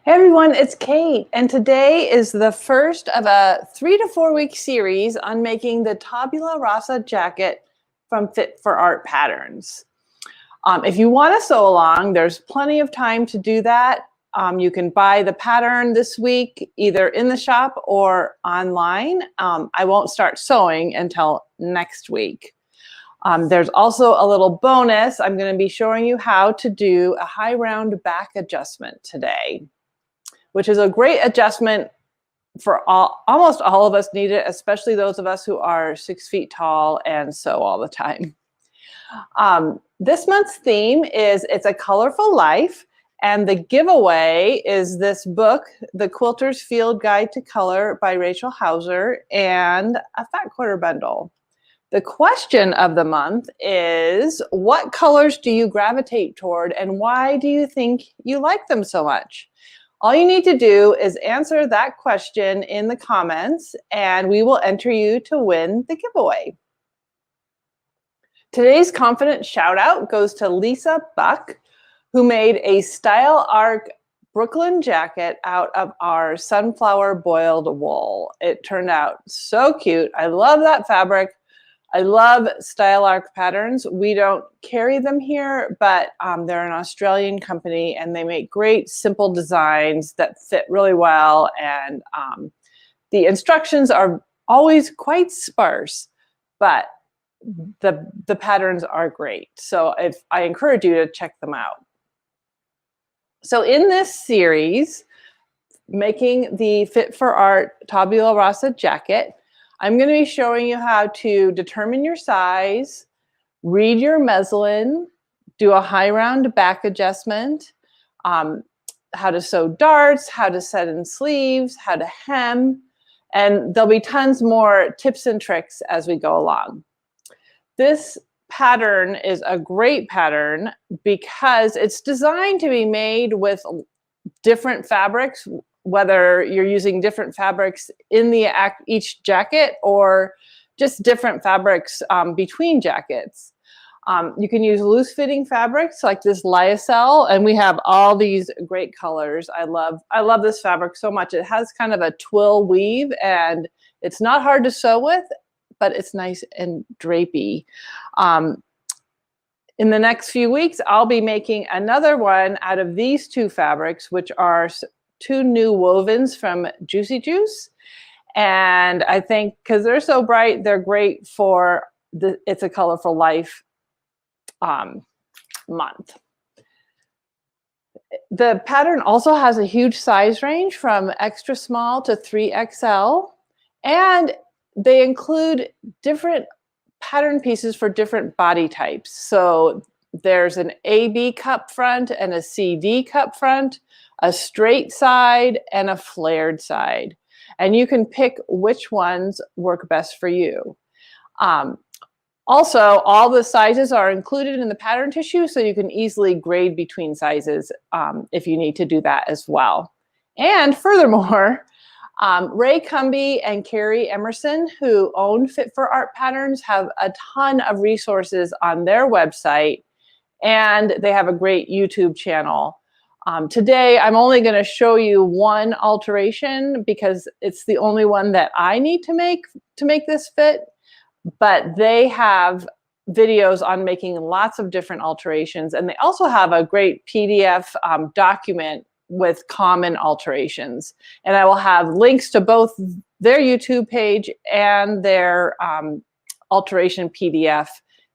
Hey everyone, it's Kate, and today is the first of a 3 to 4 week series on making the Tabula Rasa Jacket from Fit for Art Patterns. If you want to sew along, there's plenty of time to do that. You can buy the pattern this week, either in the shop or online. I won't start sewing until next week. There's also a little bonus. I'm going to be showing you how to do a high round back adjustment today, which is a great adjustment for almost all of us need it, especially those of us who are 6 feet tall and sew all the time. This month's theme is It's a Colorful Life, and the giveaway is this book, The Quilter's Field Guide to Color by Rachel Hauser, and a fat quarter bundle. The question of the month is, what colors do you gravitate toward, and why do you think you like them so much? All you need to do is answer that question in the comments, and we will enter you to win the giveaway. Today's confident shout out goes to Lisa Buck, who made a Style Arc Brooklyn jacket out of our sunflower boiled wool. It turned out so cute. I love that fabric. I love Style Arc patterns. We don't carry them here, but they're an Australian company and they make great simple designs that fit really well. And the instructions are always quite sparse, but the patterns are great. So I encourage you to check them out. So in this series, making the Fit for Art Tabula Rasa Jacket, I'm going to be showing you how to determine your size, read your muslin, do a high round back adjustment, how to sew darts, how to set in sleeves, how to hem, and there'll be tons more tips and tricks as we go along. This pattern is a great pattern because it's designed to be made with different fabrics, whether you're using different fabrics in each jacket or just different fabrics between jackets. You can use loose fitting fabrics like this lyocell, and we have all these great colors. I love this fabric so much. It has kind of a twill weave and it's not hard to sew with, but it's nice and drapey. In the next few weeks, I'll be making another one out of these two fabrics, which are two new wovens from Juicy Juice. And I think because they're so bright, they're great for the It's a Colorful Life month. The pattern also has a huge size range from extra small to 3XL. And they include different pattern pieces for different body types. So there's an AB cup front and a CD cup front, a straight side and a flared side. And you can pick which ones work best for you. Also, all the sizes are included in the pattern tissue, so you can easily grade between sizes if you need to do that as well. And furthermore, Ray Cumby and Carrie Emerson, who own Fit for Art Patterns, have a ton of resources on their website, and they have a great YouTube channel. Today, I'm only going to show you one alteration because it's the only one that I need to make this fit, but they have videos on making lots of different alterations, and they also have a great PDF document with common alterations. And I will have links to both their YouTube page and their alteration PDF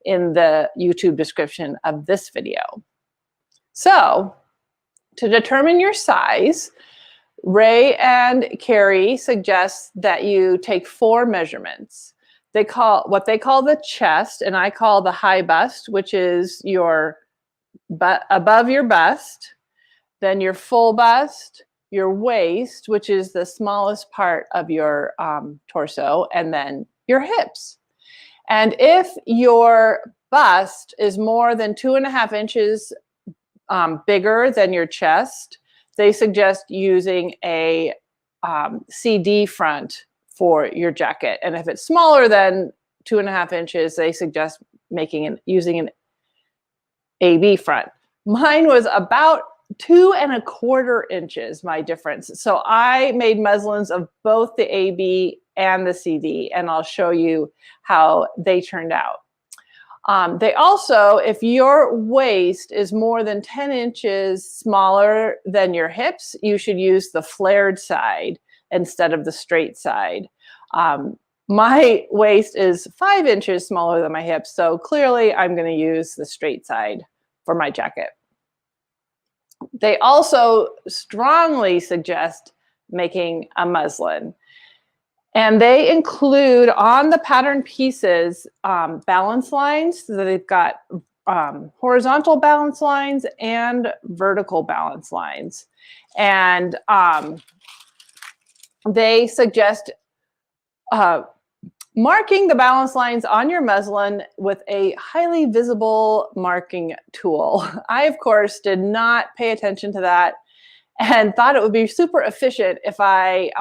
in the YouTube description of this video. So to determine your size, Ray and Carrie suggest that you take 4 measurements. What they call the chest, and I call the high bust, which is your above your bust, then your full bust, your waist, which is the smallest part of your torso, and then your hips. And if your bust is more than 2.5 inches bigger than your chest, they suggest using a CD front for your jacket. And if it's smaller than 2.5 inches, they suggest using an AB front. Mine was about 2¼ inches, my difference. So I made muslins of both the AB and the CD, and I'll show you how they turned out. They also, if your waist is more than 10 inches smaller than your hips, you should use the flared side instead of the straight side. My waist is 5 inches smaller than my hips, so clearly I'm going to use the straight side for my jacket. They also strongly suggest making a muslin. And they include on the pattern pieces balance lines. So they've got horizontal balance lines and vertical balance lines. And they suggest marking the balance lines on your muslin with a highly visible marking tool. I, of course, did not pay attention to that and thought it would be super efficient if I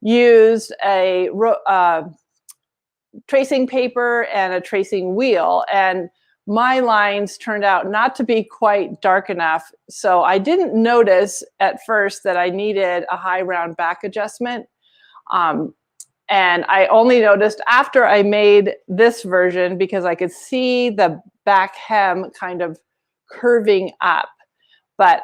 used a tracing paper and a tracing wheel, and my lines turned out not to be quite dark enough, so I didn't notice at first that I needed a high round back adjustment, and I only noticed after I made this version because I could see the back hem kind of curving up. But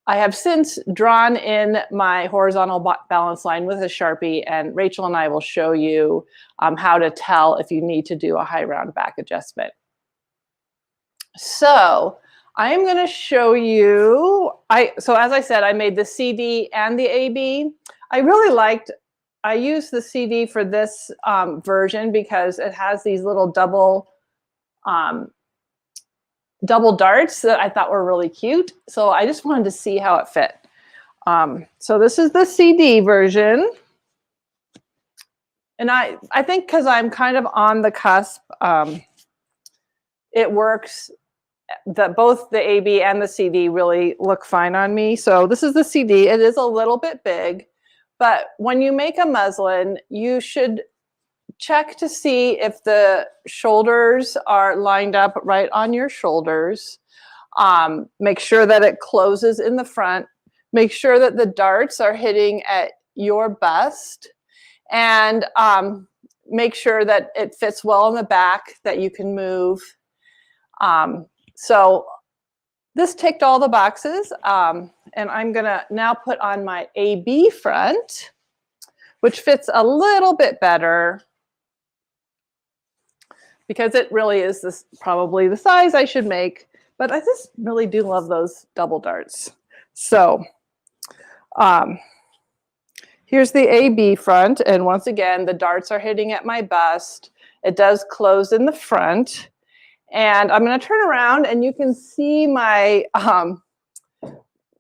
I have since drawn in my horizontal balance line with a Sharpie, and Rachel and I will show you how to tell if you need to do a high round back adjustment. So I'm going to show you, so as I said, I made the CD and the AB. I used the CD for this version because it has these little double darts that I thought were really cute. So I just wanted to see how it fit. So this is the CD version. And I think because I'm kind of on the cusp, it works that both the AB and the CD really look fine on me. So this is the CD. It is a little bit big, but when you make a muslin, you should check to see if the shoulders are lined up right on your shoulders. Make sure that it closes in the front. Make sure that the darts are hitting at your bust. And make sure that it fits well in the back, that you can move. So this ticked all the boxes. And I'm going to now put on my AB front, which fits a little bit better because it really is probably the size I should make. But I just really do love those double darts. So here's the AB front. And once again, the darts are hitting at my bust. It does close in the front. And I'm going to turn around and you can see my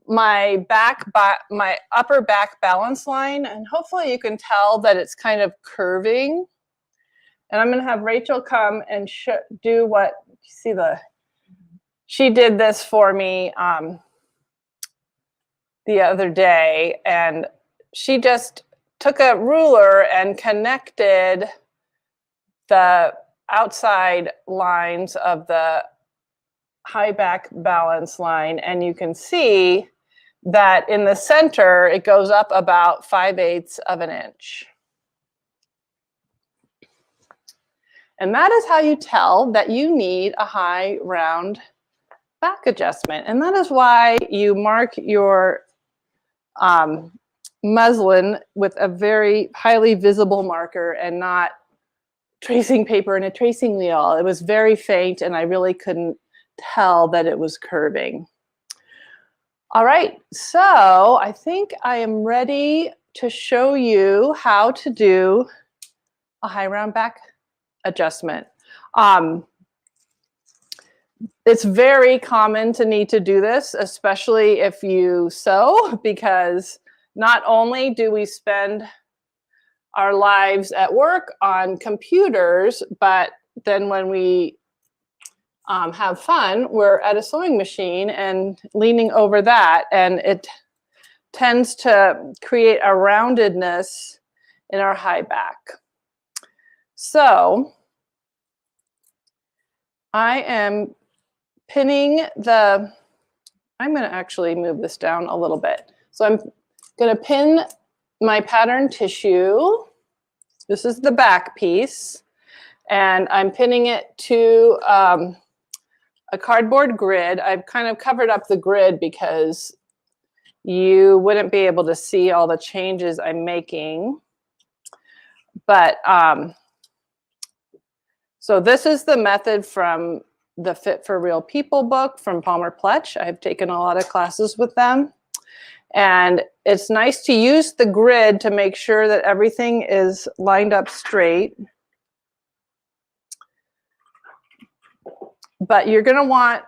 my upper back balance line, and hopefully you can tell that it's kind of curving. And I'm going to have Rachel come and do what, she did this for me the other day, and she just took a ruler and connected the outside lines of the high back balance line, and you can see that in the center it goes up about 5/8 of an inch. And that is how you tell that you need a high round back adjustment. And that is why you mark your muslin with a very highly visible marker and not tracing paper and a tracing wheel. It was very faint and I really couldn't tell that it was curving. All right, so I think I am ready to show you how to do a high round back adjustment. It's very common to need to do this, especially if you sew, because not only do we spend our lives at work on computers, but then when we have fun, we're at a sewing machine and leaning over that, and it tends to create a roundedness in our high back. So I am pinning the I'm going to actually move this down a little bit. So I'm going to pin my pattern tissue. This is the back piece. And I'm pinning it to a cardboard grid. I've kind of covered up the grid because you wouldn't be able to see all the changes I'm making. But so this is the method from the Fit for Real People book from Palmer Pletch. I've taken a lot of classes with them. And it's nice to use the grid to make sure that everything is lined up straight. But you're going to want,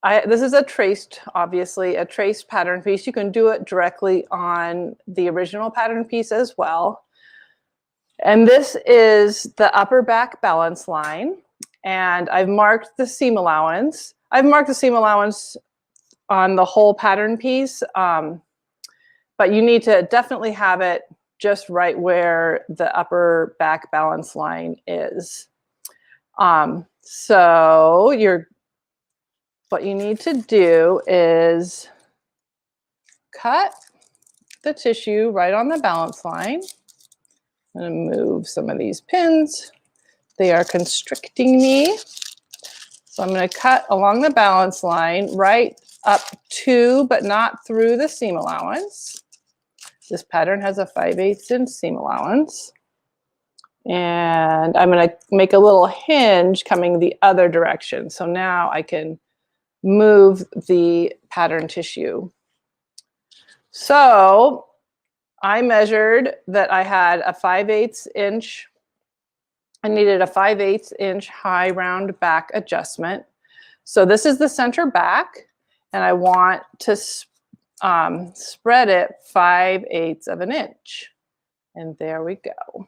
this is a traced, obviously, a traced pattern piece. You can do it directly on the original pattern piece as well. And this is the upper back balance line. And I've marked the seam allowance. I've marked the seam allowance on the whole pattern piece, but you need to definitely have it just right where the upper back balance line is. So what you need to do is cut the tissue right on the balance line. I'm going to move some of these pins. They are constricting me. So I'm going to cut along the balance line right up to, but not through the seam allowance. This pattern has a 5/8 inch seam allowance. And I'm going to make a little hinge coming the other direction. So now I can move the pattern tissue. So I measured that I had a 5/8 inch. I needed a 5/8 inch high round back adjustment. So this is the center back, and I want to spread it 5/8 of an inch. And there we go.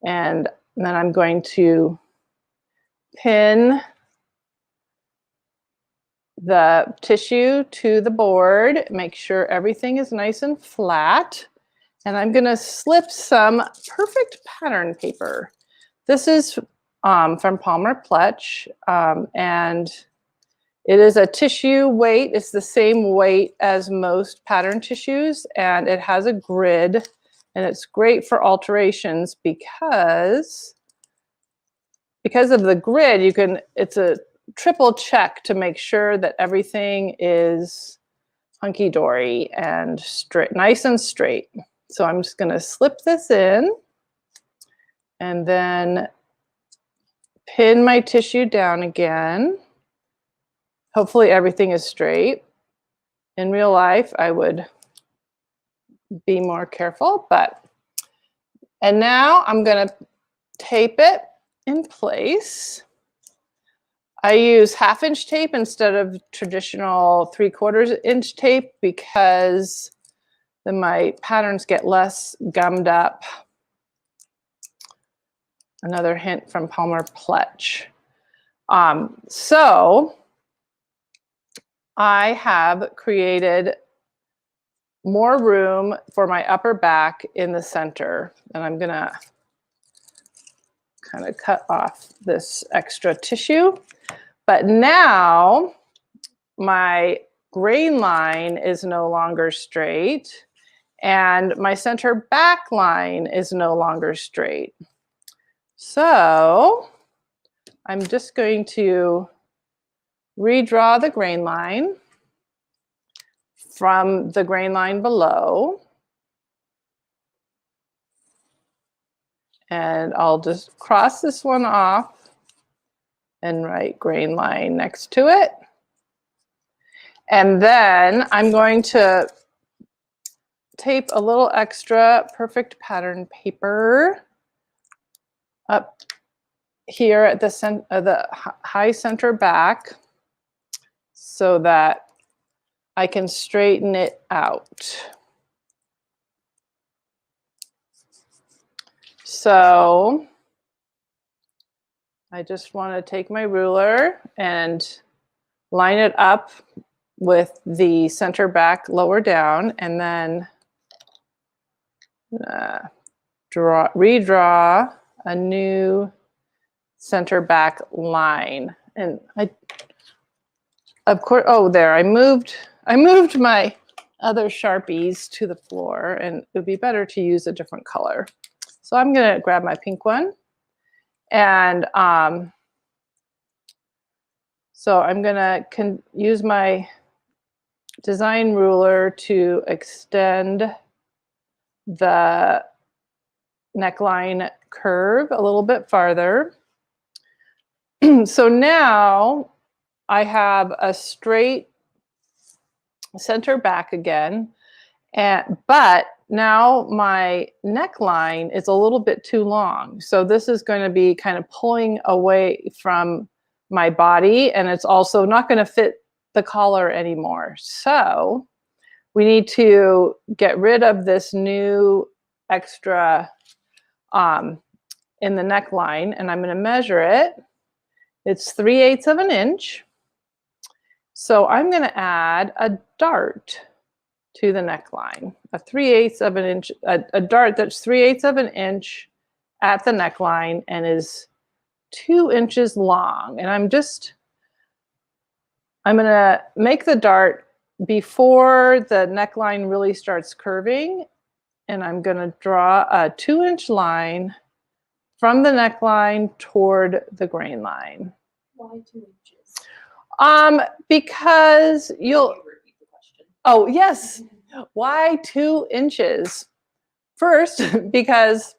And then I'm going to pin the tissue to the board, make sure everything is nice and flat. And I'm going to slip some perfect pattern paper. This is from Palmer Pletch, and it is a tissue weight. It's the same weight as most pattern tissues, and it has a grid, and it's great for alterations because of the grid. It's a triple check to make sure that everything is hunky-dory and straight, nice and straight. So I'm just going to slip this in and then pin my tissue down again. Hopefully everything is straight. In real life, I would be more careful, and now I'm going to tape it in place. I use 1/2 inch tape instead of traditional 3/4 inch tape because then my patterns get less gummed up. Another hint from Palmer Pletch. So I have created more room for my upper back in the center, and I'm gonna kind of cut off this extra tissue. But now my grain line is no longer straight, and my center back line is no longer straight. So I'm just going to redraw the grain line from the grain line below. And I'll just cross this one off and write grain line next to it. And then I'm going to tape a little extra perfect pattern paper up here at the high center back so that I can straighten it out. So I just want to take my ruler and line it up with the center back lower down, and then redraw a new center back line. And of course, oh, there, I moved my other Sharpies to the floor, and it would be better to use a different color. So I'm gonna grab my pink one, and so I'm gonna use my design ruler to extend the neckline curve a little bit farther. So now I have a straight center back again, but now my neckline is a little bit too long. So this is going to be kind of pulling away from my body, and it's also not going to fit the collar anymore. So we need to get rid of this new extra in the neckline, and I'm going to measure it. It's 3/8 of an inch. So I'm going to add a dart to the neckline, a 3/8 of an inch, a dart that's 3/8 of an inch at the neckline and is 2 inches long. And I'm going to make the dart before the neckline really starts curving. And I'm going to draw a 2-inch line from the neckline toward the grain line. Why 2 inches? Because you'll. Oh, yes. Why 2 inches? First, because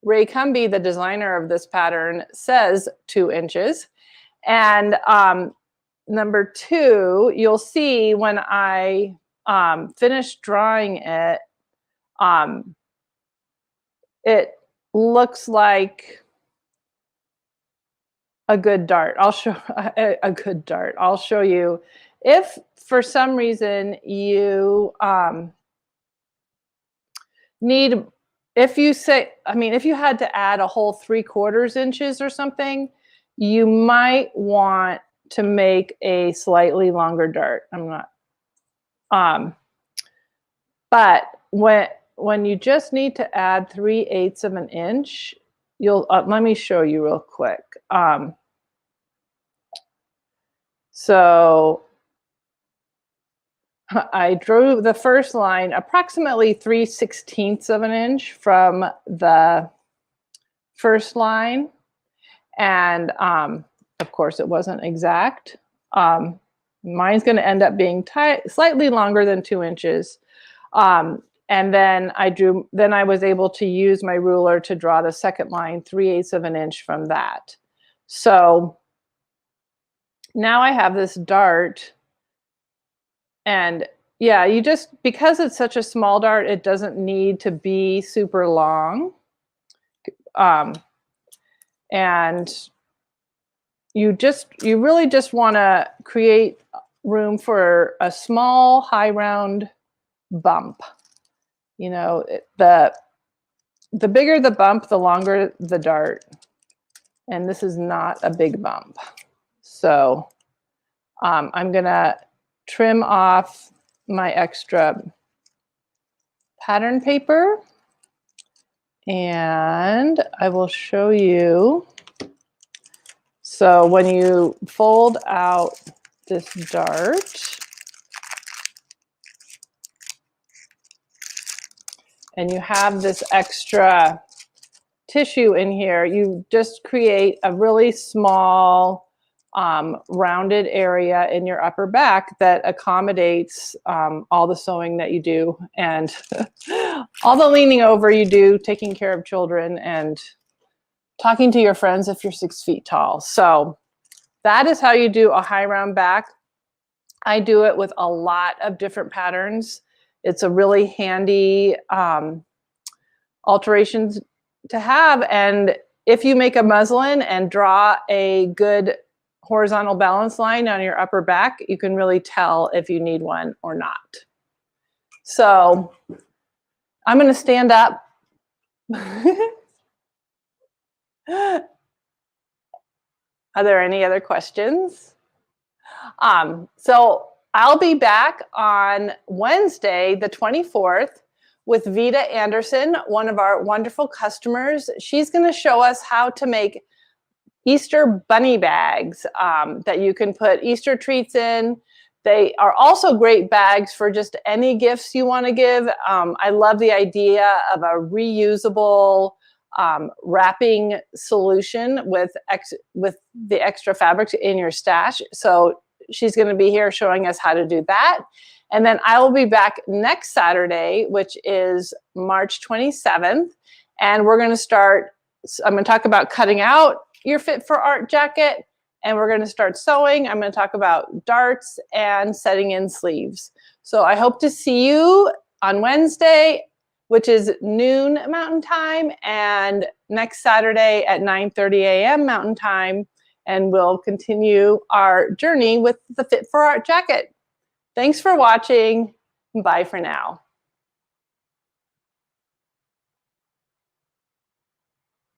Ray Cumby, the designer of this pattern, says 2 inches. And number two, you'll see when I finish drawing it, it looks like a good dart. I'll show a good dart. I'll show you. If for some reason you if you had to add a whole 3/4 inches or something, you might want to make a slightly longer dart. I'm not. But when you just need to add 3/8 of an inch, you'll let me show you real quick. So I drew the first line approximately 3/16 of an inch from the first line. And of course, it wasn't exact. Mine's going to end up being slightly longer than 2 inches. And then I was able to use my ruler to draw the second line 3/8 of an inch from that. So now I have this dart. And yeah, because it's such a small dart, it doesn't need to be super long. And you really just want to create room for a small high round bump. You know, the bigger the bump, the longer the dart. And this is not a big bump. So I'm going to trim off my extra pattern paper, and I will show you. So when you fold out this dart, and you have this extra tissue in here, you just create a really small rounded area in your upper back that accommodates all the sewing that you do and all the leaning over you do, taking care of children and talking to your friends if you're 6 feet tall. So that is how you do a high round back. I do it with a lot of different patterns. It's a really handy alterations to have. And if you make a muslin and draw a good horizontal balance line on your upper back, you can really tell if you need one or not. So I'm going to stand up. Are there any other questions? So I'll be back on Wednesday, the 24th, with Vita Anderson, one of our wonderful customers. She's going to show us how to make Easter bunny bags that you can put Easter treats in. They are also great bags for just any gifts you want to give. I love the idea of a reusable wrapping solution with the extra fabrics in your stash. So she's going to be here showing us how to do that. And then I will be back next Saturday, which is March 27th. And we're going to start, I'm going to talk about cutting out your Fit for Art jacket. And we're going to start sewing. I'm going to talk about darts and setting in sleeves. So I hope to see you on Wednesday, which is noon Mountain Time, and next Saturday at 9:30 a.m. Mountain Time. And we'll continue our journey with the Fit for Art jacket. Thanks for watching. Bye for now.